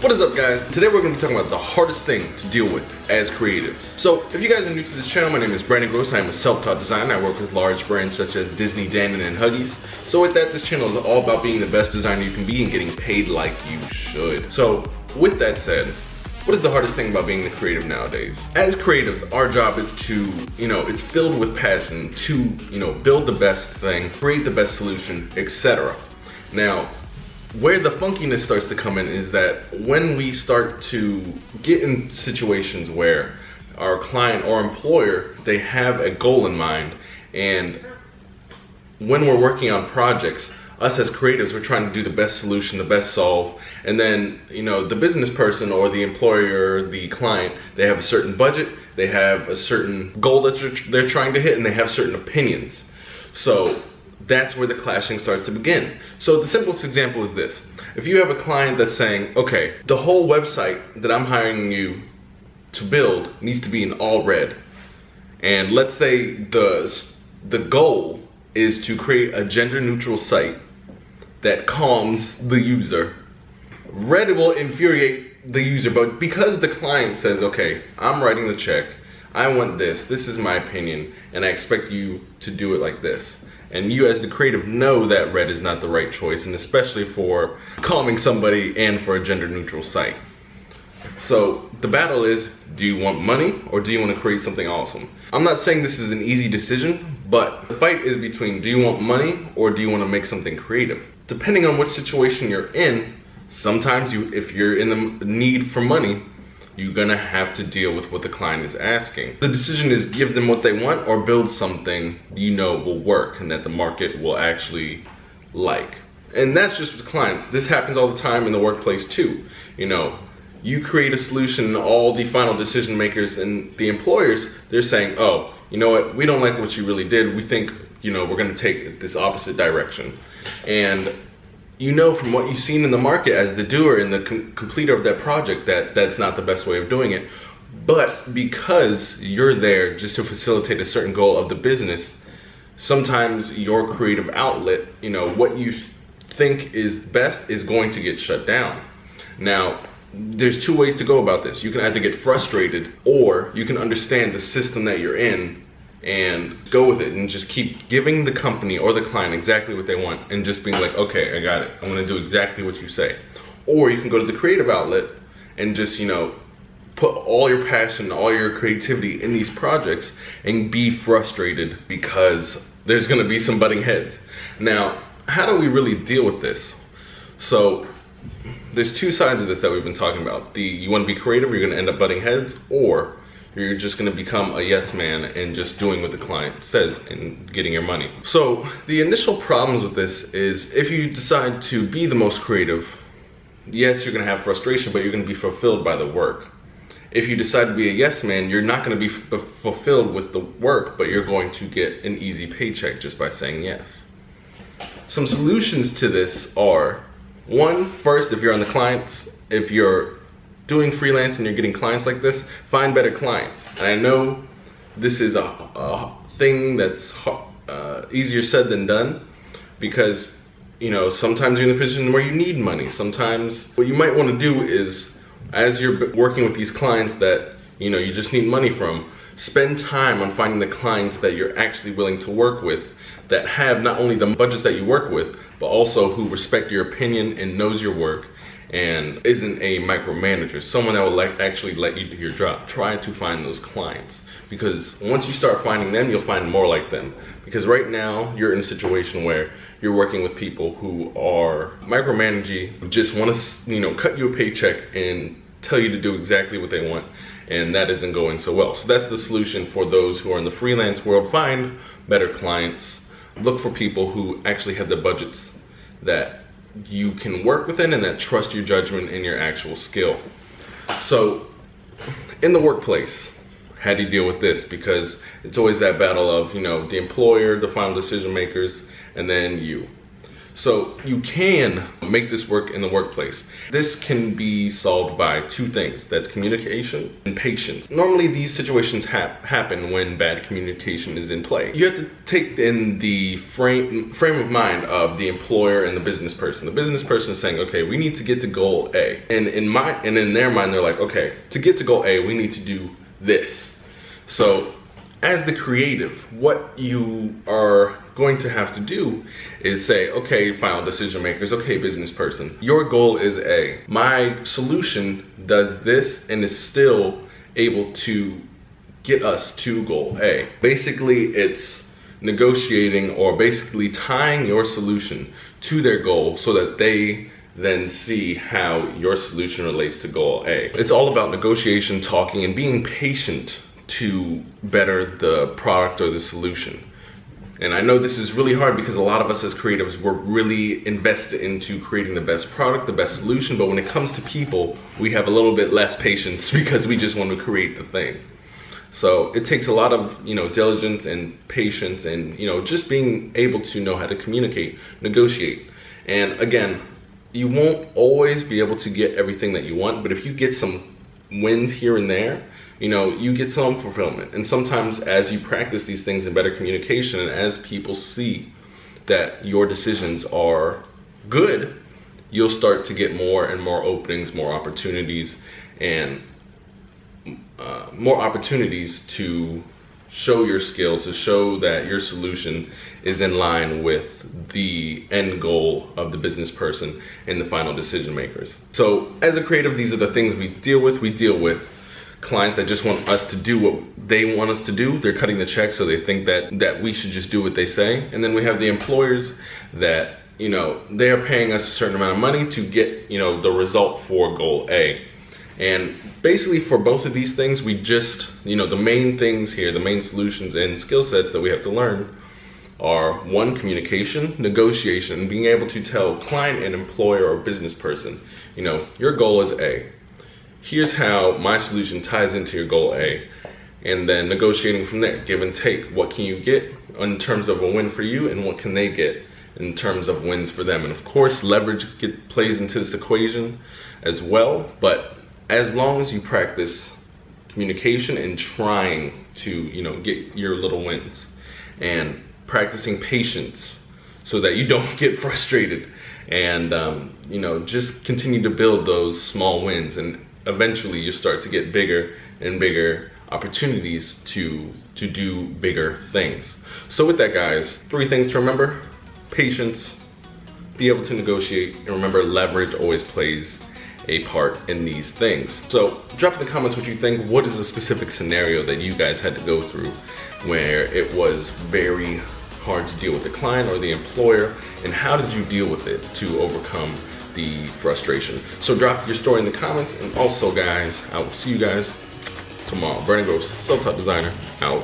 What is up, guys? Today we're going to be talking about the hardest thing to deal with as creatives. So if you guys are new to this channel, my name is Groce. I am a self-taught designer. I work with large brands such as Disney, Dannon, and Huggies. So with that, this channel is all about being the best designer you can be and getting paid like you should. So with that said, what is the hardest thing about being the creative nowadays? As creatives, our job is to, it's filled with passion to, build the best thing, create the best solution, etc. Now, where the funkiness starts to come in is that when we start to get in situations where our client or employer, they have a goal in mind, and when we're working on projects, us as creatives, we're trying to do the best solution, the best solve, and then, the business person or the employer, the client, they have a certain budget, they have a certain goal that they're trying to hit, and they have certain opinions. So that's where the clashing starts to begin. So the simplest example is this. If you have a client that's saying, okay, the whole website that I'm hiring you to build needs to be in all red. And let's say the goal is to create a gender neutral site that calms the user. Red will infuriate the user, but because the client says, okay, I'm writing the check, I want this is my opinion, and I expect you to do it like this. And you as the creative know that red is not the right choice, and especially for calming somebody and for a gender neutral site. So the battle is, do you want money or do you want to create something awesome? I'm not saying this is an easy decision, but the fight is between, do you want money or do you want to make something creative? Depending on which situation you're in, sometimes if you're in the need for money, you're gonna have to deal with what the client is asking. The decision is give them what they want or build something will work and that the market will actually like. And that's just with clients. This happens all the time in the workplace too. You create a solution and all the final decision makers and the employers, they're saying, oh, you know what, we don't like what you really did. We think, we're gonna take this opposite direction. And from what you've seen in the market as the doer and the completer of that project that's not the best way of doing it. But because you're there just to facilitate a certain goal of the business, sometimes your creative outlet, what you think is best is going to get shut down. Now, there's two ways to go about this. You can either get frustrated or you can understand the system that you're in and go with it and just keep giving the company or the client exactly what they want and just being like, okay, I got it. I'm gonna do exactly what you say. Or you can go to the creative outlet and just, put all your passion, all your creativity in these projects and be frustrated because there's gonna be some butting heads. Now, how do we really deal with this? So there's two sides of this that we've been talking about. You wanna be creative, you're gonna end up butting heads, or you're just gonna become a yes man and just doing what the client says and getting your money. So the initial problems with this is if you decide to be the most creative, yes, you're gonna have frustration, but you're gonna be fulfilled by the work. If you decide to be a yes man, you're not gonna be fulfilled with the work, but you're going to get an easy paycheck just by saying yes. Some solutions to this are, one, first, if you're on the clients, if you're doing freelance and you're getting clients like this, find better clients. And I know this is a thing that's easier said than done because, sometimes you're in a position where you need money. Sometimes what you might want to do is, as you're working with these clients that, you just need money from, spend time on finding the clients that you're actually willing to work with that have not only the budgets that you work with, but also who respect your opinion and knows your work and isn't a micromanager, someone that will actually let you do your job. Try to find those clients, because once you start finding them, you'll find more like them. Because right now, you're in a situation where you're working with people who are micromanaging, who just want to, cut you a paycheck and tell you to do exactly what they want, and that isn't going so well. So that's the solution for those who are in the freelance world. Find better clients. Look for people who actually have the budgets that you can work within and that trust your judgment and your actual skill. So in the workplace, how do you deal with this? Because it's always that battle of, the employer, the final decision makers, and then you. So you can make this work in the workplace. This can be solved by two things. That's communication and patience. Normally these situations happen when bad communication is in play. You have to take in the frame of mind of the employer and the business person. The business person is saying, okay, we need to get to goal A. And in their mind, they're like, okay, to get to goal A, we need to do this. So as the creative, what you are going to have to do is say, okay, final decision makers, okay, business person, your goal is A. My solution does this and is still able to get us to goal A. Basically, it's negotiating or basically tying your solution to their goal so that they then see how your solution relates to goal A. It's all about negotiation, talking, and being patient to better the product or the solution. And I know this is really hard because a lot of us as creatives, we're really invested into creating the best product, the best solution, but when it comes to people, we have a little bit less patience because we just want to create the thing. So it takes a lot of, diligence and patience and, just being able to know how to communicate, negotiate. And again, you won't always be able to get everything that you want, but if you get some wins here and there, you get some fulfillment. And sometimes as you practice these things in better communication and as people see that your decisions are good, you'll start to get more and more openings, more opportunities, and more opportunities to show your skill, to show that your solution is in line with the end goal of the business person and the final decision makers. So as a creative, these are the things we deal with. We deal with clients that just want us to do what they want us to do. They're cutting the check, so they think that we should just do what they say. And then we have the employers that, they're paying us a certain amount of money to get, the result for goal A. And basically for both of these things, we just, the main things here, the main solutions and skill sets that we have to learn are one, communication, negotiation, and being able to tell client and employer or business person, your goal is A. Here's how my solution ties into your goal A. And then negotiating from there, give and take. What can you get in terms of a win for you and what can they get in terms of wins for them? And of course, leverage plays into this equation as well. But as long as you practice communication and trying to, get your little wins and practicing patience so that you don't get frustrated and, just continue to build those small wins, and eventually you start to get bigger and bigger opportunities to do bigger things. So with that, guys, 3 things to remember: patience, be able to negotiate, and remember, leverage always plays a part in these things. So drop in the comments what you think. What is a specific scenario that you guys had to go through where it was very hard to deal with the client or the employer, and how did you deal with it to overcome the frustration? So drop your story in the comments. And also, guys, I will see you guys tomorrow. Groce, self-taught designer, out.